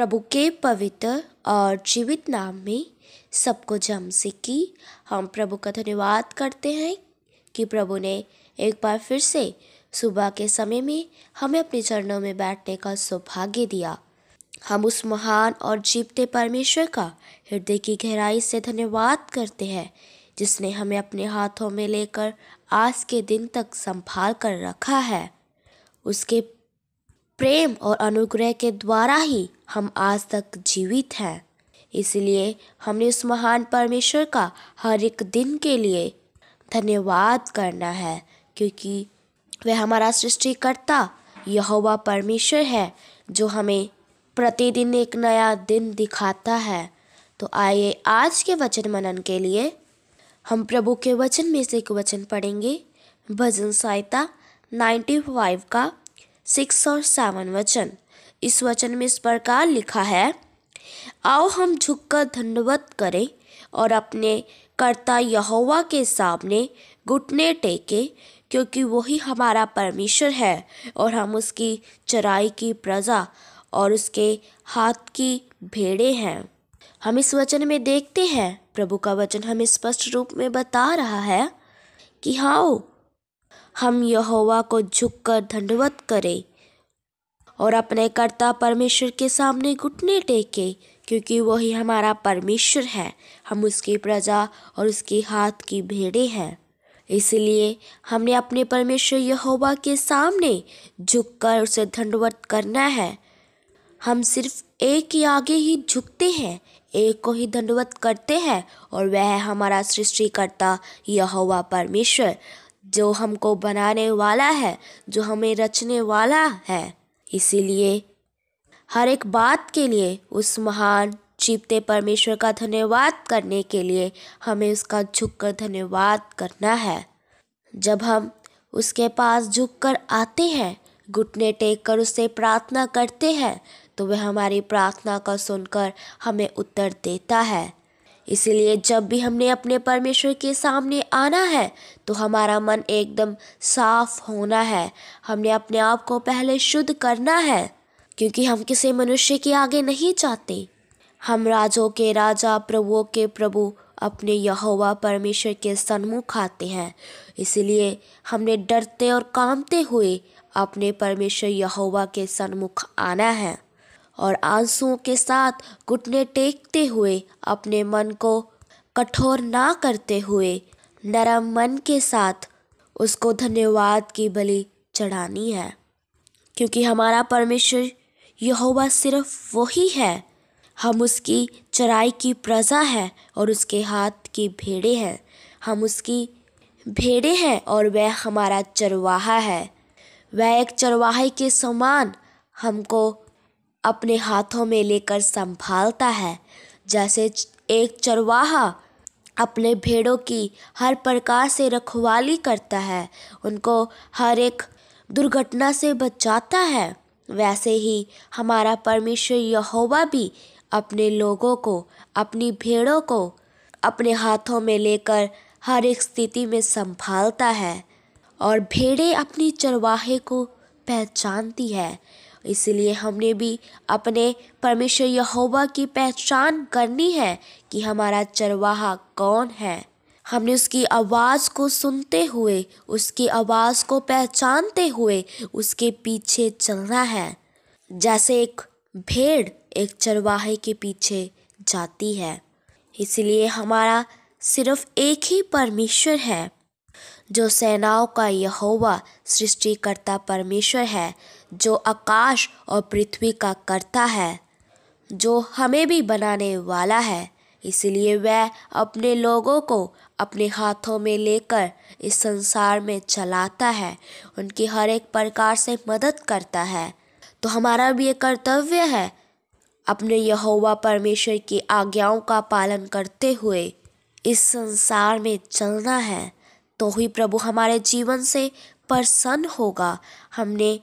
प्रभु के पवित्र और जीवित नाम में सबको जम से की हम प्रभु का धन्यवाद करते हैं कि प्रभु ने एक बार फिर से सुबह के समय में हमें अपने चरणों में बैठने का सौभाग्य दिया। हम उस महान और जीवते परमेश्वर का हृदय की गहराई से धन्यवाद करते हैं जिसने हमें अपने हाथों में लेकर आज के दिन तक संभाल कर रखा है। उसके प्रेम और अनुग्रह के द्वारा ही हम आज तक जीवित हैं। इसलिए हमने उस महान परमेश्वर का हर एक दिन के लिए धन्यवाद करना है, क्योंकि वह हमारा सृष्टिकर्ता यहोवा परमेश्वर है जो हमें प्रतिदिन एक नया दिन दिखाता है। तो आइए आज के वचन मनन के लिए हम प्रभु के वचन में से एक वचन पढ़ेंगे। भजन संहिता 95 का 6 और 7 वचन। इस वचन में इस प्रकार लिखा है, आओ हम झुककर दंडवत करें और अपने कर्ता यहोवा के सामने घुटने टेके, क्योंकि वही हमारा परमेश्वर है और हम उसकी चराई की प्रजा और उसके हाथ की भेड़ें हैं। हम इस वचन में देखते हैं प्रभु का वचन हमें स्पष्ट रूप में बता रहा है कि हाँ, हम यहोवा को झुककर दंडवत करें और अपने कर्ता परमेश्वर के सामने घुटने टेके, क्योंकि वही हमारा परमेश्वर है। हम उसकी प्रजा और उसके हाथ की भेड़ें हैं। इसलिए हमने अपने परमेश्वर यहोवा के सामने झुककर उसे दंडवत करना है। हम सिर्फ एक के आगे ही झुकते हैं, एक को ही दंडवत करते हैं, और वह है हमारा सृष्टिकर्ता यहोवा परमेश्वर, जो हमको बनाने वाला है, जो हमें रचने वाला है। इसीलिए हर एक बात के लिए उस महान जीवते परमेश्वर का धन्यवाद करने के लिए हमें उसका झुककर धन्यवाद करना है। जब हम उसके पास झुककर आते हैं, घुटने टेक कर उससे प्रार्थना करते हैं, तो वह हमारी प्रार्थना को सुनकर हमें उत्तर देता है। इसलिए जब भी हमने अपने परमेश्वर के सामने आना है तो हमारा मन एकदम साफ होना है। हमने अपने आप को पहले शुद्ध करना है, क्योंकि हम किसी मनुष्य के आगे नहीं जाते। हम राजों के राजा, प्रभुओं के प्रभु अपने यहोवा परमेश्वर के सन्मुख आते हैं। इसलिए हमने डरते और कांपते हुए अपने परमेश्वर यहोवा के सन्मुख आना है और आंसुओं के साथ घुटने टेकते हुए अपने मन को कठोर ना करते हुए नरम मन के साथ उसको धन्यवाद की बलि चढ़ानी है, क्योंकि हमारा परमेश्वर यहोवा सिर्फ वही है। हम उसकी चराई की प्रजा है और उसके हाथ की भेड़ें हैं। हम उसकी भेड़ें हैं और वह हमारा चरवाहा है। वह एक चरवाहे के समान हमको अपने हाथों में लेकर संभालता है। जैसे एक चरवाहा अपने भेड़ों की हर प्रकार से रखवाली करता है, उनको हर एक दुर्घटना से बचाता है, वैसे ही हमारा परमेश्वर यहोवा भी अपने लोगों को, अपनी भेड़ों को अपने हाथों में लेकर हर एक स्थिति में संभालता है। और भेड़ें अपनी चरवाहे को पहचानती है। इसलिए हमने भी अपने परमेश्वर यहोवा की पहचान करनी है कि हमारा चरवाहा कौन है। हमने उसकी आवाज़ को सुनते हुए, उसकी आवाज़ को पहचानते हुए उसके पीछे चलना है, जैसे एक भेड़ एक चरवाहे के पीछे जाती है। इसलिए हमारा सिर्फ एक ही परमेश्वर है, जो सेनाओं का यहोवा सृष्टिकर्ता परमेश्वर है, जो आकाश और पृथ्वी का कर्ता है, जो हमें भी बनाने वाला है। इसलिए वह अपने लोगों को अपने हाथों में लेकर इस संसार में चलाता है, उनकी हर एक प्रकार से मदद करता है। तो हमारा भी ये कर्तव्य है अपने यहोवा परमेश्वर की आज्ञाओं का पालन करते हुए इस संसार में चलना है, तो ही प्रभु हमारे जीवन से प्रसन्न होगा। हमने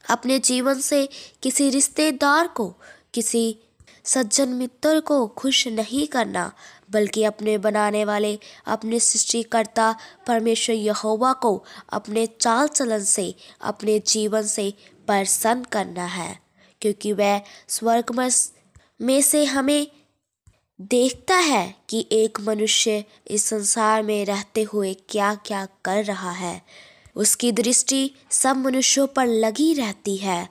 अपने जीवन से किसी रिश्तेदार को, किसी सज्जन मित्र को खुश नहीं करना, बल्कि अपने बनाने वाले, अपने सृष्टिकर्ता परमेश्वर यहोवा को अपने चाल चलन से, अपने जीवन से प्रसन्न करना है, क्योंकि वह स्वर्ग में से हमें देखता है कि एक मनुष्य इस संसार में रहते हुए क्या क्या कर रहा है। उसकी दृष्टि सब मनुष्यों पर लगी रहती है।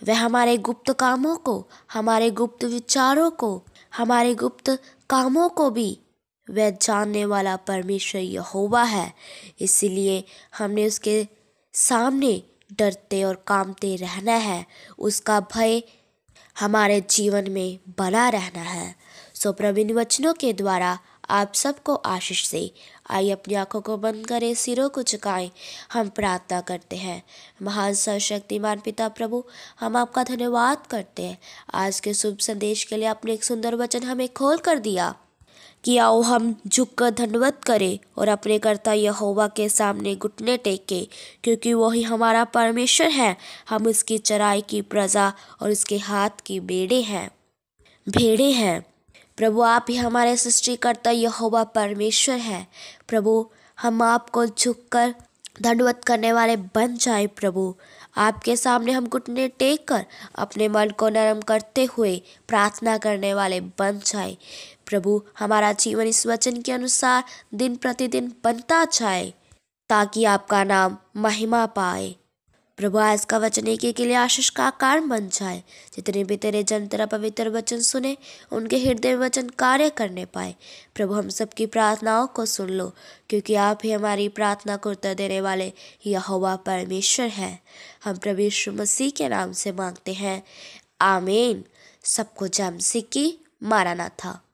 वह हमारे गुप्त कामों को, हमारे गुप्त विचारों को, हमारे गुप्त कामों को भी वह जानने वाला परमेश्वर यहोवा है। इसलिए हमने उसके सामने डरते और कांपते रहना है। उसका भय हमारे जीवन में बना रहना है। सो प्रभु इन वचनों के द्वारा आप सबको आशीष दे। आइए अपनी आंखों को बंद करें, सिरों को झुकाएं, हम प्रार्थना करते हैं। महान सर्वशक्तिमान पिता प्रभु, हम आपका धन्यवाद करते हैं आज के शुभ संदेश के लिए। आपने एक सुंदर वचन हमें खोल कर दिया कि आओ हम झुककर धन्यवाद करें और अपने कर्ता यहोवा के सामने घुटने टेकें, क्योंकि वही हमारा परमेश्वर है। हम उसकी चराई की प्रजा और उसके हाथ की भेड़े हैं। प्रभु, आप ही हमारे सृष्टिकर्ता यहोवा परमेश्वर है। प्रभु, हम आपको झुककर दंडवत करने वाले बन जाए। प्रभु, आपके सामने हम घुटने टेक कर अपने मन को नरम करते हुए प्रार्थना करने वाले बन जाए। प्रभु, हमारा जीवन इस वचन के अनुसार दिन प्रतिदिन बनता जाए, ताकि आपका नाम महिमा पाए। प्रभु, आज का वचन एक के लिए आशीष का कारण बन जाए। जितने भी तेरे जन तेरा पवित्र वचन सुने, उनके हृदय में वचन कार्य करने पाए। प्रभु, हम सबकी प्रार्थनाओं को सुन लो, क्योंकि आप ही हमारी प्रार्थना को उत्तर देने वाले यहोवा परमेश्वर है। हम प्रभु यीशु मसीह के नाम से मांगते हैं, आमीन। सबको जय मसीह की। मारानाथा।